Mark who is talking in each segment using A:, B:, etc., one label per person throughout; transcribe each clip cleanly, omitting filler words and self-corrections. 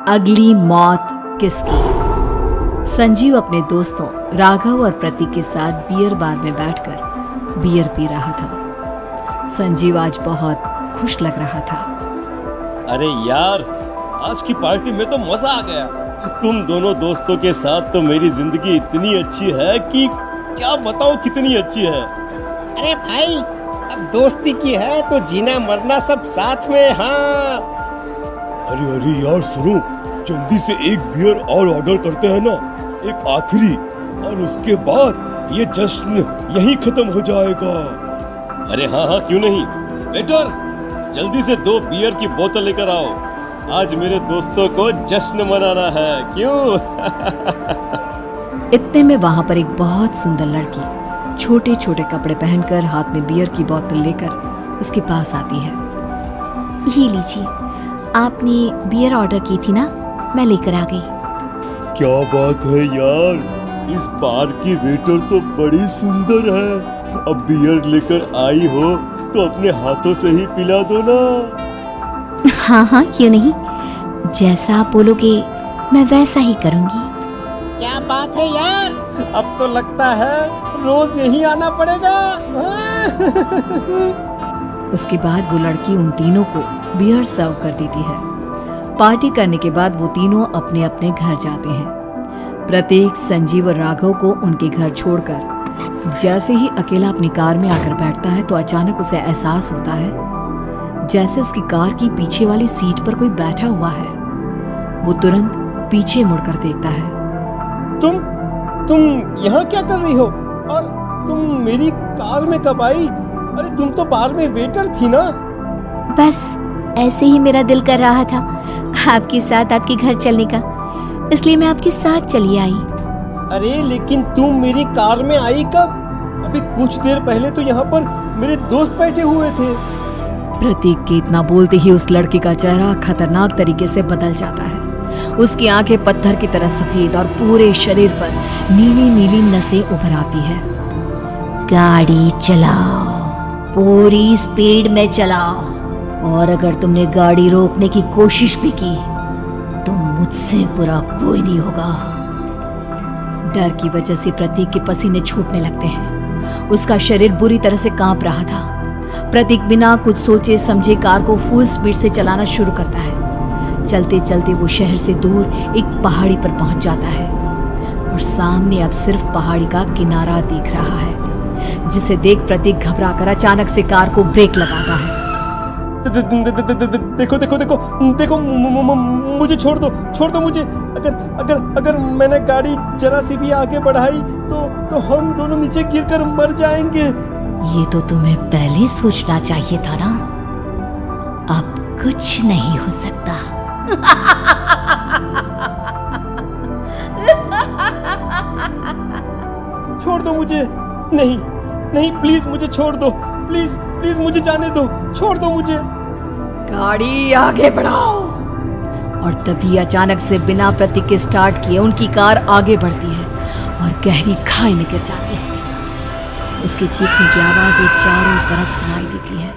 A: अगली मौत किसकी। संजीव अपने दोस्तों राघव और प्रतीक के साथ बियर बार में बैठकर बियर पी रहा था। संजीव आज बहुत खुश लग रहा था।
B: अरे यार, आज की पार्टी में तो मजा आ गया। तुम दोनों दोस्तों के साथ तो मेरी जिंदगी इतनी अच्छी है कि क्या बताऊं कितनी अच्छी है।
C: अरे भाई, अब दोस्ती की है तो जीना मरना सब साथ में। हाँ
B: अरे यार सुनो, जल्दी से एक बियर और ऑर्डर करते हैं ना, एक आखिरी, और उसके बाद ये जश्न यहीं खत्म हो जाएगा। अरे हाँ, क्यों नहीं। वेटर, जल्दी से 2 बियर की बोतल लेकर आओ। आज मेरे दोस्तों को जश्न मनाना है, क्यों?
A: इतने में वहां पर एक बहुत सुंदर लड़की छोटे छोटे कपड़े पहनकर हाथ में बियर की बोतल लेकर उसके पास आती है।
D: ये लीजिए, आपने बियर ऑर्डर की थी ना, मैं लेकर आ गई।
B: क्या बात है यार, इस बार की वेटर तो बड़ी सुंदर है। अब बियर लेकर आई हो तो अपने हाथों से ही पिला दो ना।
D: हाँ, क्यों नहीं, जैसा आप बोलोगे मैं वैसा ही करूंगी।
C: क्या बात है यार, अब तो लगता है रोज यहीं आना पड़ेगा।
A: उसके बाद वो लड़की उन तीनों को बियर सर्व कर देती है। पार्टी करने के बाद वो तीनों अपने अपने घर जाते हैं। प्रतीक संजीव और राघव को उनके घर छोड़कर जैसे ही अकेला अपनी कार में आकर बैठता है तो अचानक उसे एहसास होता है जैसे उसकी कार की पीछे वाली सीट पर कोई बैठा हुआ है। वो तुरंत पीछे मुड़कर देखता है।
C: तुम यहाँ क्या कर रही हो? और तुम मेरी कार में कब आई? अरे तुम तो बार में वेटर थी ना।
D: बस ऐसे ही मेरा दिल कर रहा था आपके साथ आपके घर चलने का, इसलिए मैं आपके साथ चली आई।
C: अरे लेकिन तुम मेरी कार में आई कब? अभी कुछ देर पहले तो यहाँ पर मेरे दोस्त बैठे हुए थे।
A: प्रतीक के इतना बोलते ही उस लड़के का चेहरा खतरनाक तरीके से बदल जाता है। उसकी आंखें पत्थर की तरह सफेद और पूरे शरीर पर नीली नीली नसें उभर आती है।
D: गाड़ी चलाओ, पूरी स्पीड में चलाओ, और अगर तुमने गाड़ी रोकने की कोशिश भी की तो मुझसे बुरा कोई नहीं होगा।
A: डर की वजह से प्रतीक के पसीने छूटने लगते हैं। उसका शरीर बुरी तरह से कांप रहा था। प्रतीक बिना कुछ सोचे समझे कार को फुल स्पीड से चलाना शुरू करता है। चलते चलते वो शहर से दूर एक पहाड़ी पर पहुंच जाता है और सामने अब सिर्फ पहाड़ी का किनारा दिख रहा है, जिसे देख प्रतीक घबराकर अचानक से कार को ब्रेक लगाता है।
C: देखो, मुझे छोड़ दो मुझे। अगर मैंने गाड़ी जरा सी भी आगे बढ़ाई तो हम दोनों नीचे गिरकर मर जाएंगे।
D: ये तो तुम्हें पहले सोचना चाहिए था ना। अब कुछ नहीं हो सकता।
C: छोड़ दो मुझे। नहीं, प्लीज मुझे छोड़ दो। प्लीज मुझे जाने दो। छोड़ दो मुझे।
A: गाड़ी आगे बढ़ाओ। और तभी अचानक से बिना प्रतीक के स्टार्ट किए उनकी कार आगे बढ़ती है और गहरी खाई में गिर जाती है। उसके चीखने की आवाज एक चारों तरफ सुनाई देती है।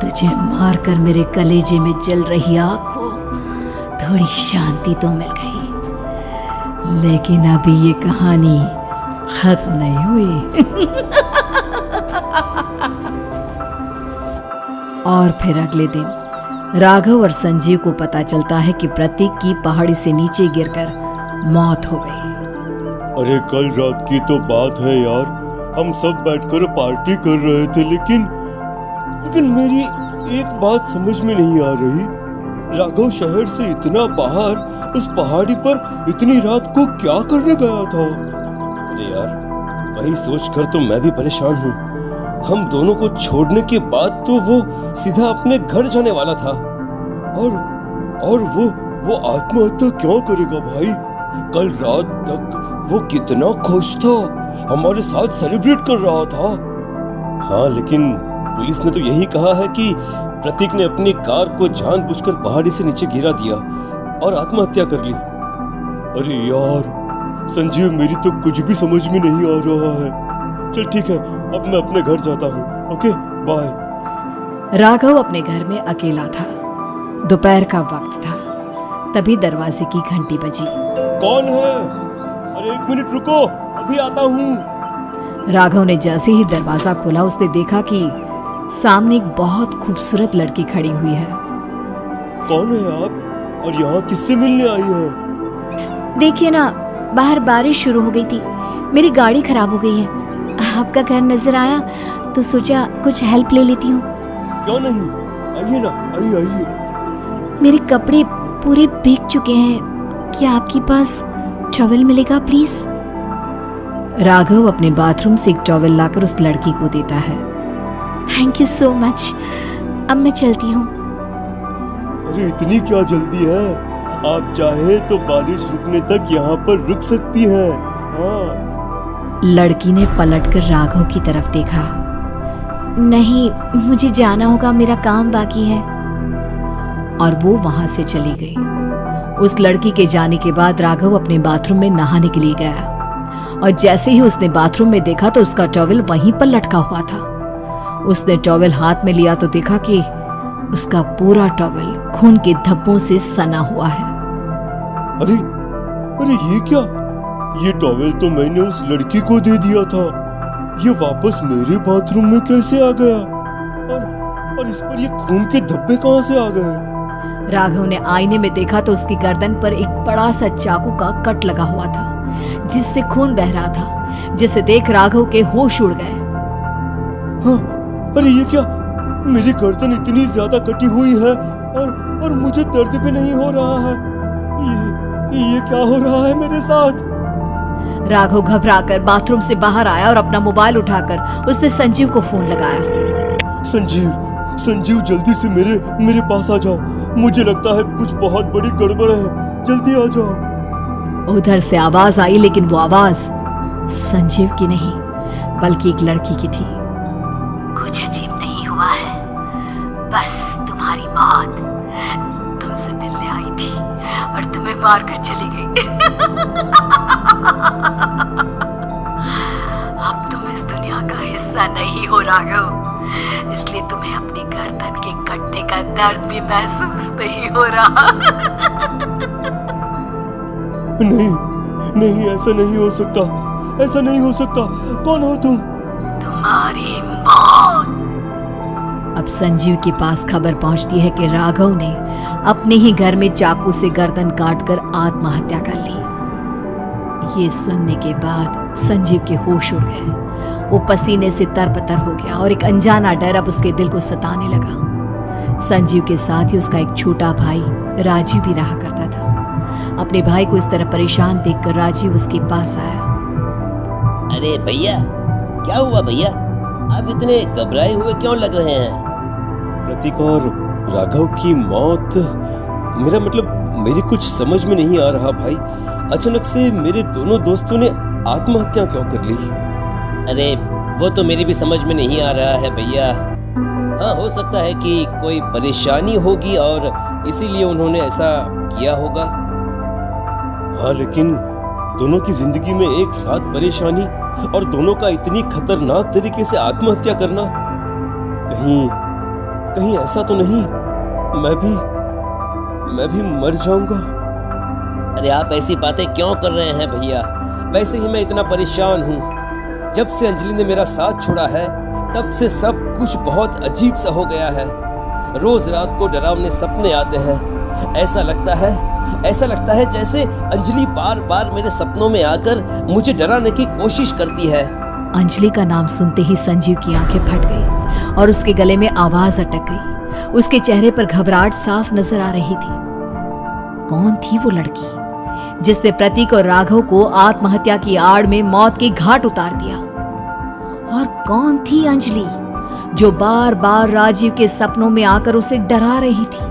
A: तुझे मारकर मेरे कलेजे में जल रही आग को थोड़ी शांति तो मिल गई, लेकिन अभी ये कहानी खत्म नहीं हुई। और फिर अगले दिन राघव और संजीव को पता चलता है कि प्रतीक की पहाड़ी से नीचे गिरकर मौत हो गई।
B: अरे कल रात की तो बात है यार, हम सब बैठकर पार्टी कर रहे थे, लेकिन मेरी एक बात समझ में नहीं आ रही। राघव शहर से इतना बाहर उस पहाड़ी पर इतनी रात को क्या करने गया था? अरे यार, वही सोचकर तो मैं भी परेशान हूँ। हम दोनों को छोड़ने के बाद तो वो सीधा अपने घर जाने वाला था, और वो आत्महत्या क्यों करेगा भाई? कल रात तक वो कितना खुश था, हमारे साथ सेलिब्रेट कर रहा था। हाँ, लेकिन पुलिस ने तो यही कहा है कि प्रतीक ने अपनी कार को जानबूझकर पहाड़ी से नीचे गिरा दिया और आत्महत्या कर ली। अरे यार संजीव, मेरी तो कुछ भी समझ में नहीं आ रहा है। चल ठीक है, अब मैं अपने घर जाता हूँ। Okay bye.
A: राघव अपने घर में अकेला था। दोपहर का वक्त था। तभी दरवाजे की घंटी बजी।
B: कौन है? अरे 1 मिनट रुको, अभी आता हूँ।
A: राघव ने जैसे ही दरवाजा खोला उसने देखा कि सामने एक बहुत खूबसूरत लड़की खड़ी हुई है।
B: कौन है आप और यहाँ किससे मिलने आई है?
D: देखिए ना, बाहर बारिश शुरू हो गई थी, मेरी गाड़ी खराब हो गई है। आपका घर नजर आया तो सोचा कुछ हेल्प ले लेती हूँ।
B: क्यों नहीं, आइए ना, आइए आइए।
D: मेरे कपड़े पूरे भीग चुके हैं, क्या आपके पास टॉवल मिलेगा प्लीज?
A: राघव अपने बाथरूम से एक टॉवल लाकर उस लड़की को देता है।
D: थैंक यू सो मच, अब मैं चलती हूँ।
B: अरे इतनी क्या जल्दी है? आप चाहे तो बारिश रुकने तक यहाँ पर रुक सकती हैं। हाँ।
A: लड़की ने पलटकर राघव की तरफ देखा।
D: नहीं, मुझे जाना होगा, मेरा काम बाकी है।
A: और वो वहां से चली गई। उस लड़की के जाने के बाद राघव अपने बाथरूम में नहाने के लिए गया और जैसे ही उसने बाथरूम में देखा तो उसका टॉवल वहीं पर लटका हुआ था। उसने टॉवल हाथ में लिया तो देखा कि उसका पूरा टॉवल खून के धब्बों से सना हुआ है।
B: अरे अरे ये क्या? ये टॉवल तो मैंने उस लड़की को दे दिया था। ये वापस मेरे बाथरूम में कैसे आ गया? और इस पर ये खून के धब्बे कहां से आ गए?
A: राघव ने आईने में देखा तो उसकी गर्दन पर एक बड़ा सा चाकू का कट लगा हुआ था जिससे खून बह रहा था, जिसे देख राघव के होश उड़ गए।
B: हाँ, अरे ये क्या? मेरी गर्दन इतनी ज्यादा कटी हुई है और मुझे दर्द भी नहीं हो रहा है। ये क्या हो रहा है मेरे साथ?
A: राघव घबराकर बाथरूम से बाहर आया और अपना मोबाइल उठाकर उसने संजीव को फोन लगाया।
B: संजीव जल्दी से मेरे पास आ जाओ। मुझे लगता है कुछ बहुत बड़ी गड़बड़ है, जल्दी आ जाओ।
A: उधर से आवाज आई, लेकिन वो आवाज संजीव की नहीं बल्कि एक लड़की की थी।
D: कुछ अजीब नहीं हुआ है, बस तुम्हारी मौत तुमसे मिलने आई थी और तुम्हें मारकर चली गई। अब तुम इस दुनिया का हिस्सा नहीं हो राघव, इसलिए तुम्हें अपनी गर्दन के कटने का दर्द भी महसूस नहीं हो रहा।
B: नहीं, ऐसा नहीं हो सकता, ऐसा नहीं हो सकता। कौन हो तुम?
D: तुम्हारी मौत।
A: अब संजीव के पास खबर पहुंचती है कि राघव ने अपने ही घर में चाकू से गर्दन काटकर आत्महत्या कर ली। ये सुनने के बाद संजीव के होश उड़ गए। वो पसीने से तरबतर हो गया और एक अनजाना डर अब उसके दिल को सताने लगा। संजीव के साथ ही उसका एक छोटा भाई राजीव भी रहा करता था। अपने भाई को इस तरह परेशान देखकर राजीव उसके पास आया।
E: अरे भैया, क्या हुआ भैया? आप इतने घबराए हुए क्यों लग रहे हैं?
B: प्रतीक और राघव की मौत, मेरा मतलब मेरे कुछ समझ में नहीं आ रहा भाई। अचानक से मेरे दोनों दोस्तों ने आत्महत्या क्यों कर ली?
E: अरे वो तो मेरी भी समझ में नहीं आ रहा है भैया। हाँ, हो सकता है कि कोई परेशानी होगी और इसीलिए उन्होंने ऐसा किया होगा।
B: हाँ, लेकिन दोनों की जिंदगी में एक साथ परेशानी और दोनों का इतनी खतरनाक तरीके से आत्महत्या करना, कहीं ऐसा तो नहीं मैं भी मर जाऊंगा?
E: अरे आप ऐसी बातें क्यों कर रहे हैं भैया? वैसे ही मैं इतना परेशान हूँ। जब से अंजलि ने मेरा साथ छोड़ा है तब से सब कुछ बहुत अजीब सा हो गया है। रोज रात को डरावने सपने आते हैं। ऐसा लगता है जैसे अंजलि बार बार मेरे सपनों में आकर मुझे डराने की कोशिश करती है।
A: अंजलि का नाम सुनते ही संजीव की आंखें फट गई और उसके गले में आवाज अटक गई। उसके चेहरे पर घबराहट साफ नजर आ रही थी। कौन थी वो लड़की जिसने प्रतीक और राघव को आत्महत्या की आड़ में मौत के घाट उतार दिया? और कौन थी अंजलि जो बार बार राजीव के सपनों में आकर उसे डरा रही थी?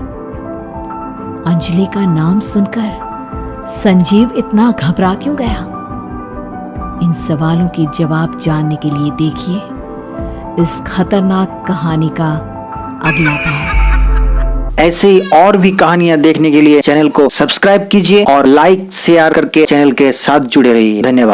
A: अंजलि का नाम सुनकर संजीव इतना घबरा क्यों गया? इन सवालों के जवाब जानने के लिए देखिए इस खतरनाक कहानी का अगला भाग।
F: ऐसे ही और भी कहानियां देखने के लिए चैनल को सब्सक्राइब कीजिए और लाइक शेयर करके चैनल के साथ जुड़े रहिए। धन्यवाद।